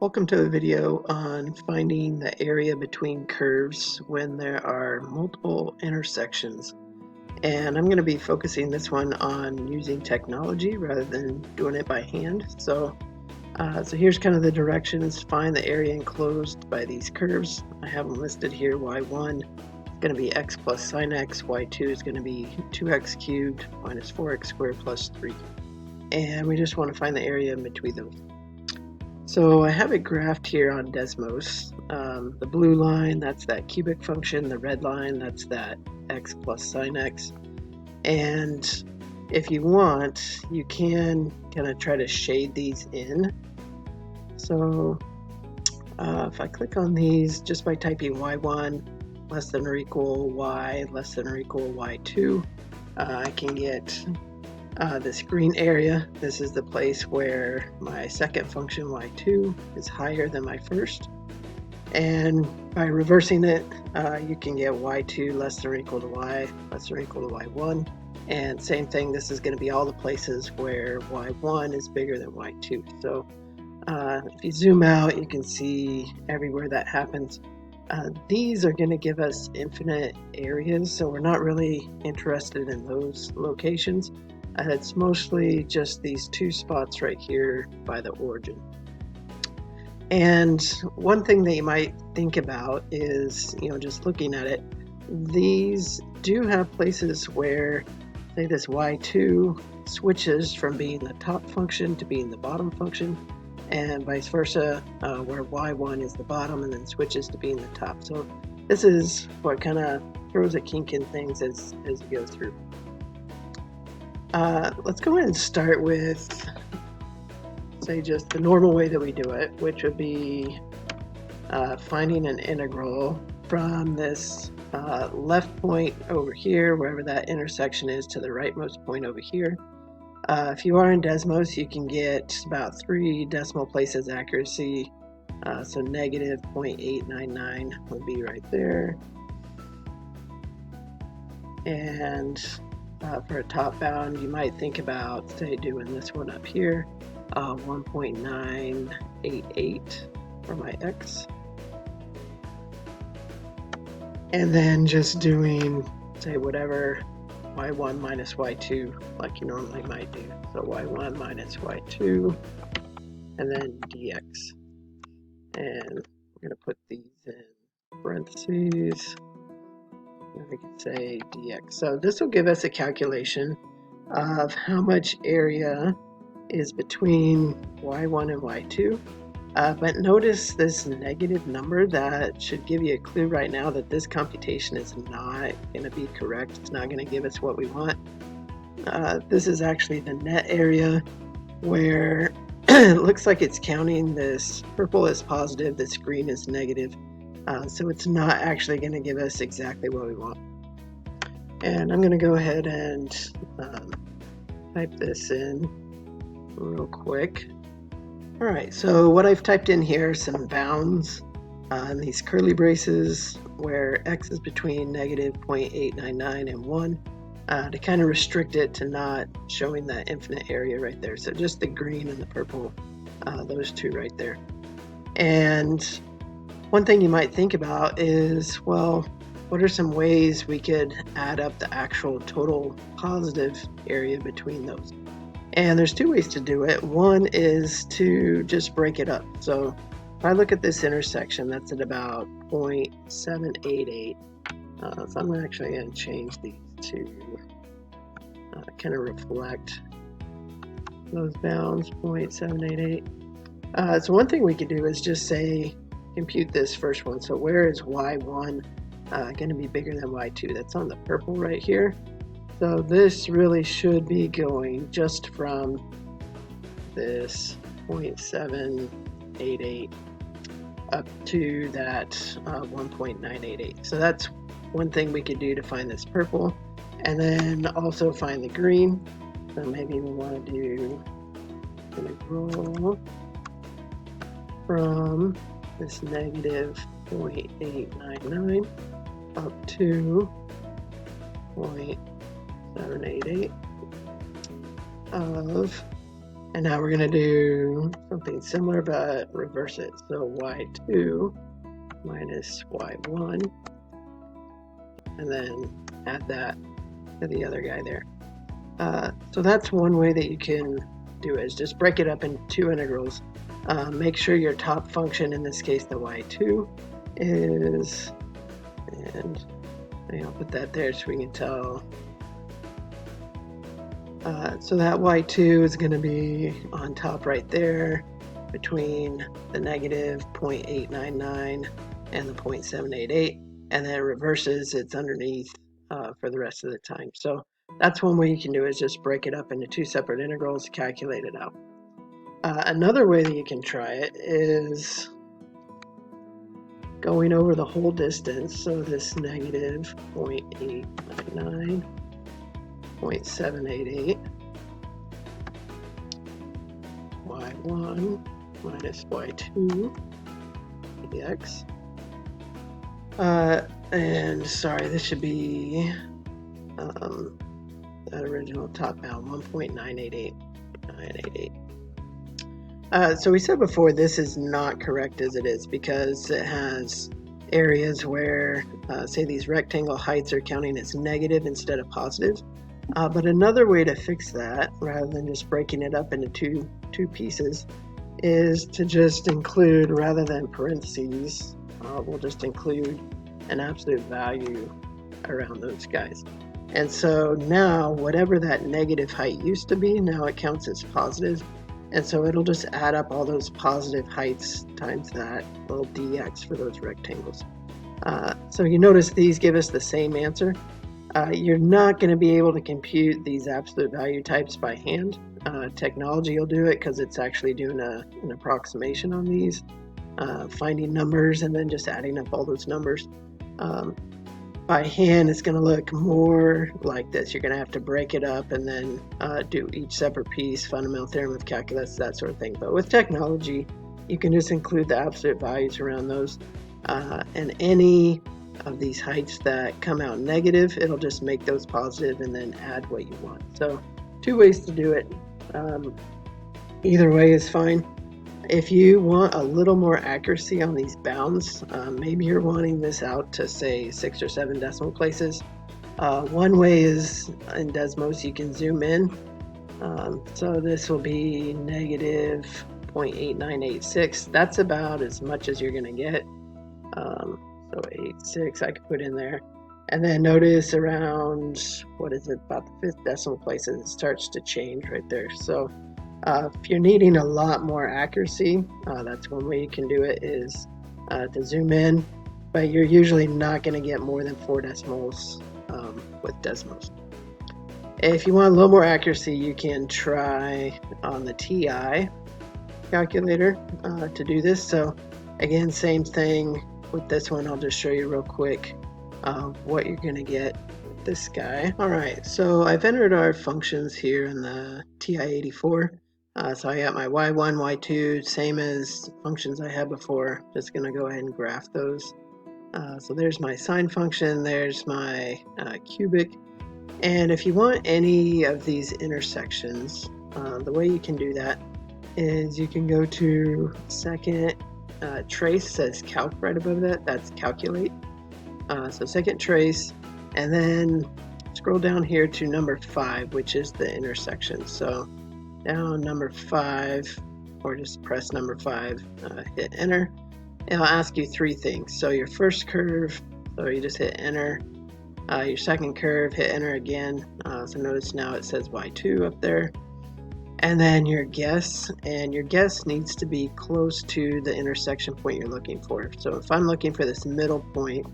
Welcome to a video on finding the area between curves when there are multiple intersections. And I'm going to be focusing this one on using technology rather than doing it by hand. So here's kind of the directions. Find the area enclosed by these curves. I have them listed here. Y1 is going to be x plus sine x. Y2 is going to be 2x cubed minus 4x squared plus 3. And we just want to find the area in between those. So I have it graphed here on Desmos. The blue line, that's that cubic function. The red line, that's that x plus sine x. And if you want, you can kind of try to shade these in. So if I click on these just by typing y1 less than or equal y less than or equal y2, I can get this green area. This is the place where my second function y2 is higher than my first, and by reversing it you can get y2 less than or equal to y less than or equal to y1, and same thing, this is going to be all the places where y1 is bigger than y2. So if you zoom out, you can see everywhere that happens. These are going to give us infinite areas, so we're not really interested in those locations. It's mostly just these two spots right here by the origin. And one thing that you might think about is, just looking at it, these do have places where, say, this y2 switches from being the top function to being the bottom function, and vice versa, where y1 is the bottom and then switches to being the top. So this is what kind of throws a kink in things as you go through. Let's go ahead and start with, say, just the normal way that we do it, which would be finding an integral from this left point over here, wherever that intersection is, to the rightmost point over here. If you are in Desmos, you can get about 3 decimal places accuracy, so negative 0.899 would be right there. And for a top bound, you might think about, say, doing this one up here, 1.988 for my x. And then just doing, say, whatever y1 minus y2 like you normally might do. So y1 minus y2 and then dx. And we're going to put these in parentheses. We can say dx. So this will give us a calculation of how much area is between y1 and y2. But notice this negative number. That should give you a clue right now that this computation is not going to be correct. It's not going to give us what we want. This is actually the net area, where it looks like it's counting this purple as positive, this green is negative. So it's not actually going to give us exactly what we want. And I'm going to go ahead and type this in real quick. Alright, so what I've typed in here are some bounds on these curly braces where x is between negative 0.899 and 1 to kind of restrict it to not showing that infinite area right there. So just the green and the purple, those two right there. And one thing you might think about is, well, what are some ways we could add up the actual total positive area between those? And there's 2 ways to do it. One is to just break it up. So if I look at this intersection, that's at about 0.788. So I'm actually going to change these to kind of reflect those bounds, 0.788. So one thing we could do is just say, compute this first one. So where is y1 going to be bigger than y2? That's on the purple right here. So this really should be going just from this 0.788 up to that 1.988. So that's one thing we could do to find this purple, and then also find the green. So maybe we want to do an integral from this negative 0.899 up to 0.788 of And now we're going to do something similar but reverse it. So y2 minus y1, and then add that to the other guy there. So that's one way that you can do it, is just break it up into two integrals. Make sure your top function, in this case the y2, is, and I'll put that there so we can tell. So that y2 is going to be on top right there between the negative 0.899 and the 0.788, and then it reverses, it's underneath for the rest of the time. So that's one way you can do it, is just break it up into two separate integrals, calculate it out. Another way that you can try it is going over the whole distance. So this negative 0.899, 0.788, y1 minus y2 dx. And sorry, this should be that original top bound, 1.988988. So we said before, this is not correct as it is, because it has areas where, say, these rectangle heights are counting as negative instead of positive. But another way to fix that, rather than just breaking it up into two pieces, is to just include, rather than parentheses, we'll just include an absolute value around those guys. And so now whatever that negative height used to be, now it counts as positive. And so it'll just add up all those positive heights times that little dx for those rectangles. So you notice these give us the same answer. You're not going to be able to compute these absolute value types by hand. Technology will do it because it's actually doing an approximation on these, finding numbers and then just adding up all those numbers. By hand, it's going to look more like this. You're going to have to break it up and then do each separate piece, fundamental theorem of calculus, that sort of thing. But with technology, you can just include the absolute values around those. And any of these heights that come out negative, it'll just make those positive and then add what you want. So two ways to do it. Either way is fine. If you want a little more accuracy on these bounds, maybe you're wanting this out to, say, 6 or 7 decimal places. One way is in Desmos you can zoom in. So this will be negative 0.8986. That's about as much as you're going to get. So 86 I could put in there. And then notice around, what is it, about the 5th decimal places, it starts to change right there. So if you're needing a lot more accuracy, that's one way you can do it, is to zoom in, but you're usually not going to get more than 4 decimals with Desmos. If you want a little more accuracy, you can try on the TI calculator to do this. So again, same thing with this one. I'll just show you real quick what you're going to get with this guy. All right, so I've entered our functions here in the TI-84. So I got my y1, y2, same as functions I had before. Just going to go ahead and graph those. So there's my sine function, there's my cubic. And if you want any of these intersections, the way you can do that is you can go to second trace, says calc right above that, that's calculate. So second trace, and then scroll down here to number 5, which is the intersection. So down number 5, or just press number 5, hit enter. It'll ask you 3 things. So your first curve, so you just hit enter. Your second curve, hit enter again. So notice now it says y2 up there. And then your guess, and your guess needs to be close to the intersection point you're looking for. So if I'm looking for this middle point,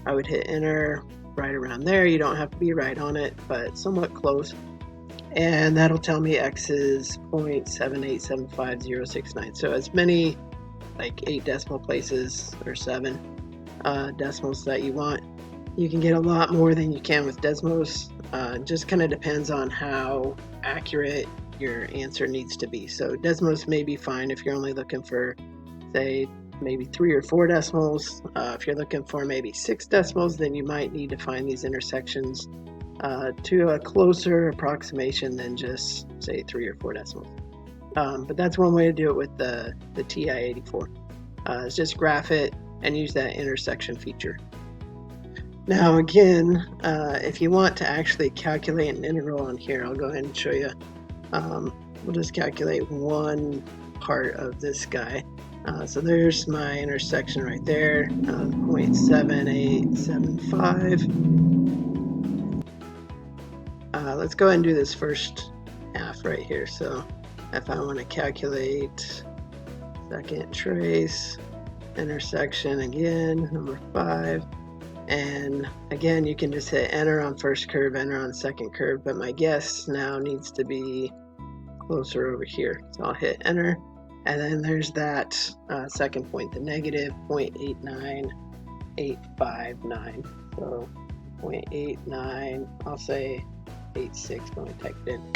I would hit enter right around there. You don't have to be right on it, but somewhat close. And that'll tell me x is 0.7875069. So as many, like 8 decimal places or 7 decimals that you want. You can get a lot more than you can with Desmos. Just kind of depends on how accurate your answer needs to be. So Desmos may be fine if you're only looking for, say, maybe 3 or 4 decimals. If you're looking for maybe 6 decimals, then you might need to find these intersections to a closer approximation than just, say, 3 or 4 decimals. But that's one way to do it with the TI-84. Is just graph it and use that intersection feature. Now again, if you want to actually calculate an integral on here, I'll go ahead and show you. We'll just calculate one part of this guy. So there's my intersection right there, 0.7875. Let's go ahead and do this first half right here. So if I want to calculate second trace, intersection again, number 5, and again you can just hit enter on first curve, enter on second curve, but my guess now needs to be closer over here. So I'll hit enter, and then there's that second point, the negative 0.89859. So 0.89, I'll say 86 when I type it in.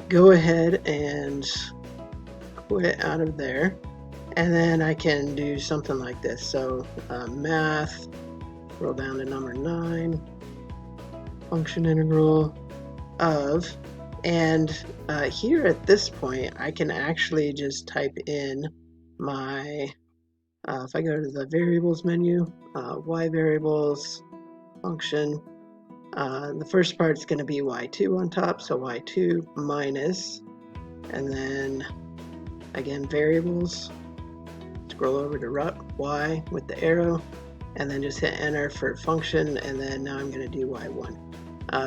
Go ahead and quit out of there, and then I can do something like this. So math, scroll down to number 9, function integral of, and here at this point I can actually just type in my, if I go to the variables menu, y variables, function, the first part is going to be y2 on top, so y2 minus, and then again variables, scroll over to y with the arrow, and then just hit enter for function, and then now I'm going to do y1.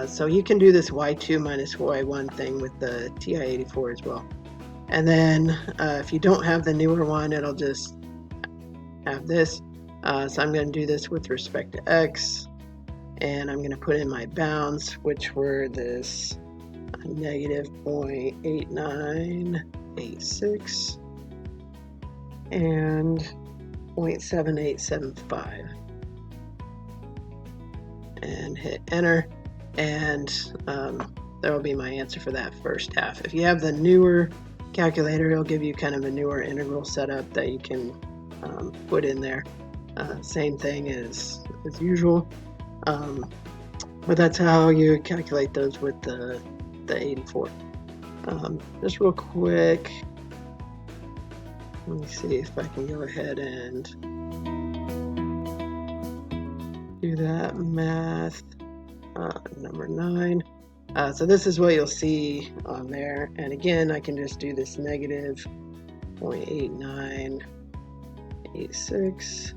So you can do this y2 minus y1 thing with the TI-84 as well. And then if you don't have the newer one, it'll just have this. So I'm going to do this with respect to x, and I'm going to put in my bounds, which were this negative 0.8986 and 0.7875, and hit enter, and there will be my answer for that first half. If you have the newer calculator, it'll give you kind of a newer integral setup that you can put in there. Same thing as usual, but that's how you calculate those with the 84. Just real quick, let me see if I can go ahead and do that math. Number 9. So this is what you'll see on there, and again I can just do this negative 0.8986,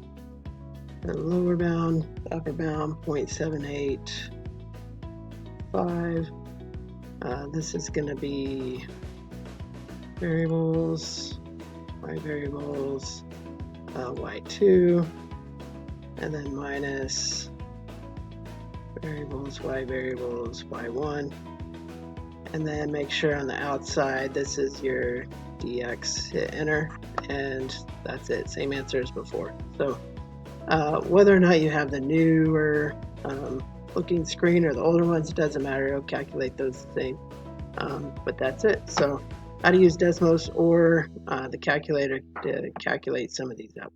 the lower bound, upper bound 0.785. This is going to be variables, y variables, y2, and then minus variables, y variables, y1, and then make sure on the outside this is your dx, hit enter, and that's it. Same answer as before. So whether or not you have the newer looking screen or the older ones, it doesn't matter, it'll calculate those the same. But that's it. So how to use Desmos or the calculator to calculate some of these out.